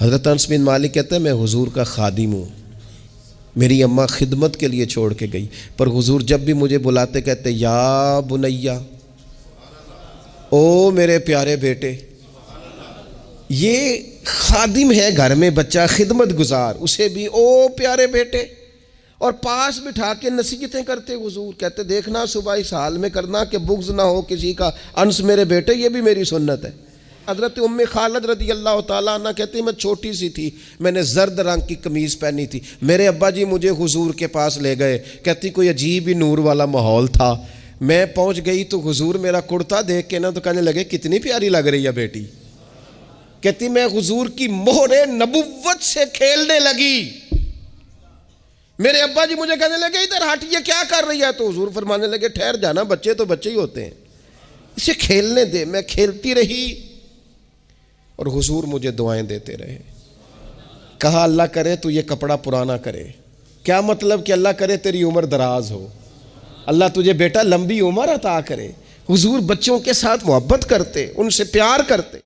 حضرت انس بن مالک کہتے ہیں میں حضور کا خادم ہوں، میری اماں خدمت کے لیے چھوڑ کے گئی، پر حضور جب بھی مجھے بلاتے کہتے یا بنیا، او میرے پیارے بیٹے۔ یہ خادم ہے گھر میں، بچہ خدمت گزار، اسے بھی او پیارے بیٹے، اور پاس بٹھا کے نصیحتیں کرتے حضور، کہتے دیکھنا صبح اس حال میں کرنا کہ بغض نہ ہو کسی کا، انس میرے بیٹے یہ بھی میری سنت ہے۔ حضرت ام خالد رضی اللہ تعالیٰ عنہ کہتی میں چھوٹی سی تھی، میں نے زرد رنگ کی قمیض پہنی تھی، میرے ابا جی مجھے حضور کے پاس لے گئے، کہتی کوئی عجیب ہی نور والا ماحول تھا، میں پہنچ گئی تو حضور میرا کرتا دیکھ کے نا تو کہنے لگے کتنی پیاری لگ رہی ہے بیٹی، کہتی میں حضور کی مہر نبوت سے کھیلنے لگی، میرے ابا جی مجھے کہنے لگے ادھر ہٹ یہ کیا کر رہی ہے، تو حضور فرمانے لگے ٹھہر جانا، بچے تو بچے ہی ہوتے ہیں، اسے کھیلنے دے۔ میں کھیلتی رہی اور حضور مجھے دعائیں دیتے رہے۔ کہا اللہ کرے تو یہ کپڑا پرانا کرے، کیا مطلب کہ اللہ کرے تیری عمر دراز ہو، اللہ تجھے بیٹا لمبی عمر عطا کرے۔ حضور بچوں کے ساتھ محبت کرتے، ان سے پیار کرتے۔